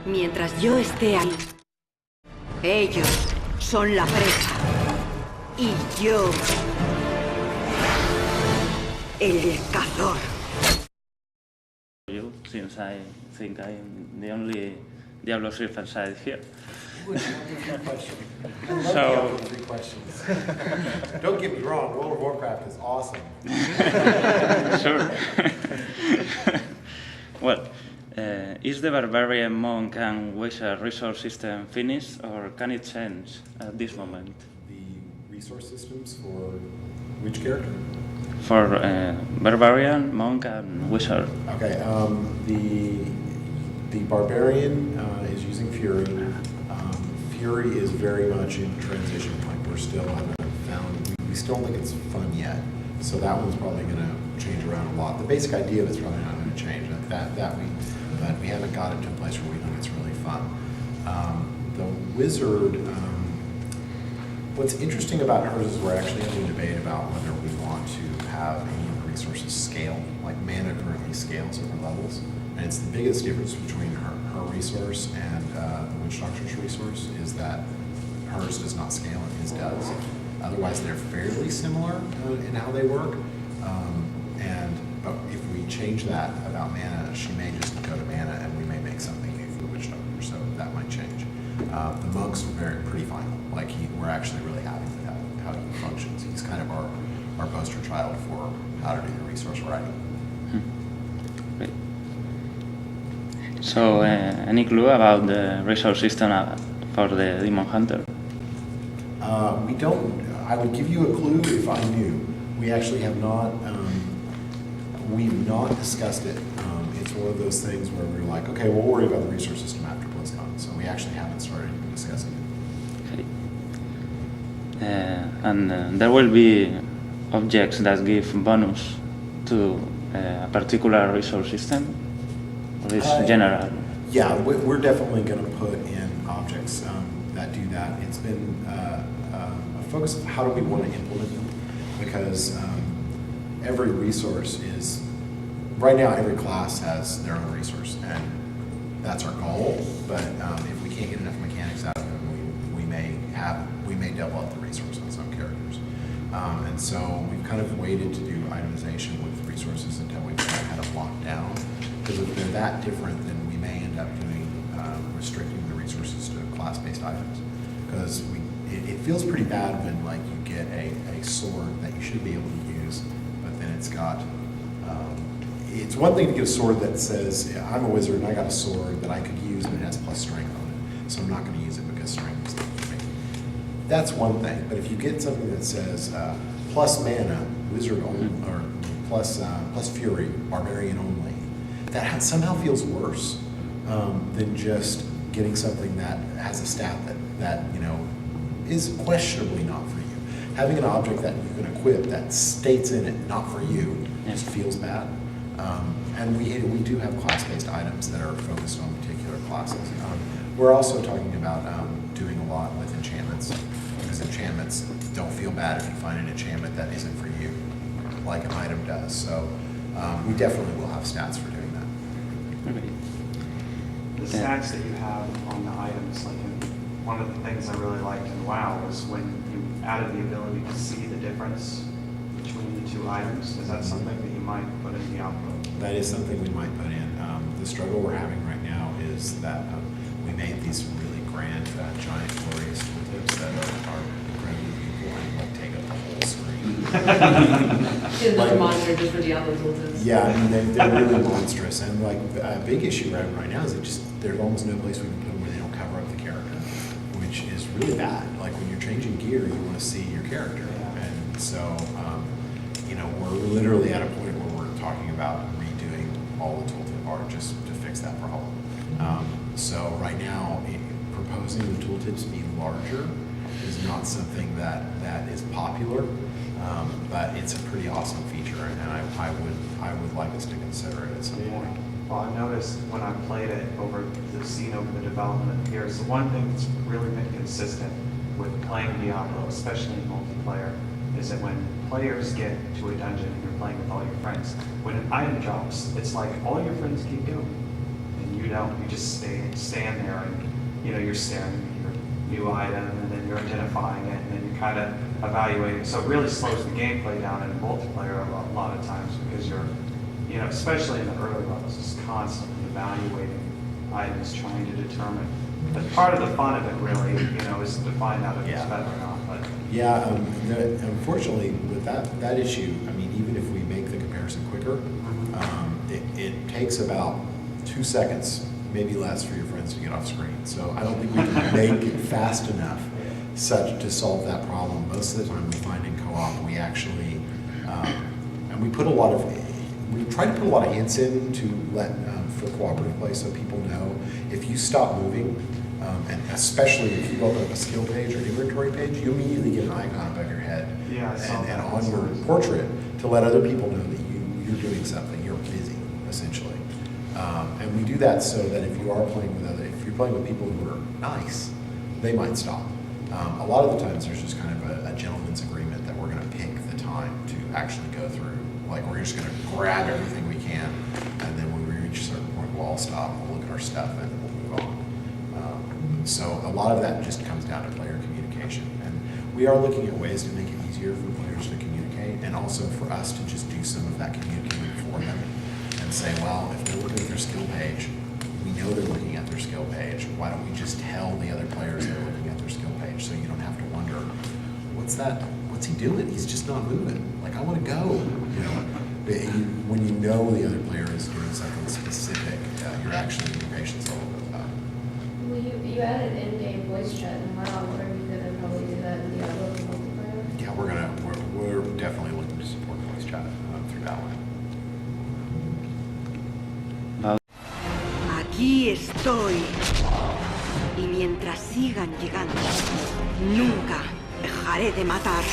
Mientras yo esté ahí, ellos son la presa. Y yo, el cazador. Since I think I'm the only Diablo 3 fan here. So, three questions. Don't get me wrong, World of Warcraft is awesome. Sure. Well, is the barbarian, monk, and wizard resource system finished, or can it change at this moment? The resource systems for which character? For barbarian, monk, and wizard. Okay, the barbarian is using Fury. Fury is very much in transition. Like we still don't think it's fun yet. So that one's probably going to change around a lot. The basic idea of it's probably not going to change. But we haven't got it to a place where we think it's really fun. The wizard. What's interesting about hers is we're actually having a debate about whether we want to have any of the resources scale. Like mana currently scales over levels. And it's the biggest difference between her resource and the Witch Doctor's resource is that hers does not scale and his does. Otherwise, they're fairly similar in how they work. But if we change that about mana, she may just go to mana and we may make something new for the Witch Doctor, so that might change. The monks are pretty fine. Like we're actually really happy with how he functions. He's kind of our poster child for how to do the resource writing. Great. So, any clue about the resource system for the Demon Hunter? We don't. I would give you a clue if I knew. We actually have not. We've not discussed it. It's one of those things where we're like, okay, we'll worry about the resource system after Blizzcon. So we actually haven't started discussing it. Okay. And there will be objects that give bonus to a particular resource system, or is general? Yeah, we're definitely going to put in objects that do that. It's been a focus of how do we want to implement them, because every resource is, right now every class has their own resource, and that's our goal, but if we can't get enough mechanics out of them, we may double up the resource on some characters. And so we've kind of waited to do itemization with resources until we've kind of locked down, because if they're that different, then we may end up doing restricting the resources to class-based items, because it feels pretty bad when like you get a sword that you should be able to use, but then it's got it's one thing to get a sword that says I'm a wizard and I got a sword that I could use but it has plus strength on it, so I'm not going to use it because strength is not for me. That's one thing, but if you get something that says plus mana, wizard only, or plus fury, barbarian only, that somehow feels worse than just getting something that has a stat that is questionably not for you. Having an object that you can equip that states in it not for you just feels bad. And we do have class-based items that are focused on particular classes. We're also talking about doing a lot with enchantments, because enchantments don't feel bad if you find an enchantment that isn't for you, like an item does. So we definitely will have stats for doing that. Okay. The stats that you have on the items, like one of the things I really liked in WoW was when you added the ability to see the difference between the two items. Is that something that you might put in Diablo? That is something we might put in. The struggle we're having right now is that we made these really grand, giant, glorious tooltips that are incredibly beautiful and like take up the whole screen. In the monster just for Diablo tooltips. Yeah, I mean they're really monstrous, and like a big issue right now is there's almost no place we can put them where they don't cover up the character, which is really bad. Like when you're changing gear, you want to see your character, and so we're literally at a point where we're talking about redoing all the tooltip art just to fix that problem. So right now, proposing the tooltips be larger is not something that is popular, but it's a pretty awesome feature, and I would like us to consider it at some point. Well, I noticed when I played it over the development of Gears, the one thing that's really been consistent with playing Diablo, especially in multiplayer, is that when players get to a dungeon and you're playing with all your friends, when an item drops, it's like all your friends keep going, and you don't. You just stand there and, you're staring at your new item, and then you're identifying it, and then you're kind of evaluating. So it really slows the gameplay down in multiplayer a lot of times, because you're, especially in the early levels, just constantly evaluating items, trying to determine. But part of the fun of it really, is to find out if it's better or not. But yeah, unfortunately with that issue, I mean, even if we make the comparison quicker, it takes about 2 seconds, maybe less, for your friends to get off screen. So I don't think we can make it fast enough such to solve that problem. Most of the time we find in co-op, we actually, and we try to put a lot of hints in to let, for cooperative play, so people know if you stop moving, and especially if you open up a skill page or inventory page, you immediately get an icon above your head and on your portrait to let other people know that you're doing something, you're busy, essentially. And we do that so that if you are playing with if you're playing with people who are nice, they might stop. A lot of the times there's just kind of a gentleman's agreement that we're going to pick the time to actually go through. Like, we're just going to grab everything we can, and then when we reach a certain point, we'll all stop, we'll look at our stuff, and we'll move on. So a lot of that just comes down to player communication. And we are looking at ways to make it easier for players to communicate, and also for us to just do some of that communicating for them. And say, well, if they're looking at their skill page, we know they're looking at their skill page. Why don't we just tell the other players they're looking at their skill page, so you don't have to wonder, what's he doing? He's just not moving. Like, I want to go. When you know the other player is doing something specific, your patience a little bit up. Well, you added in-game voice chat, and wow, are you gonna probably do that in Diablo multiplayer? Yeah, we're definitely looking to support voice chat through that one. Aquí estoy. Y mientras sigan llegando, nunca dejaré de matar.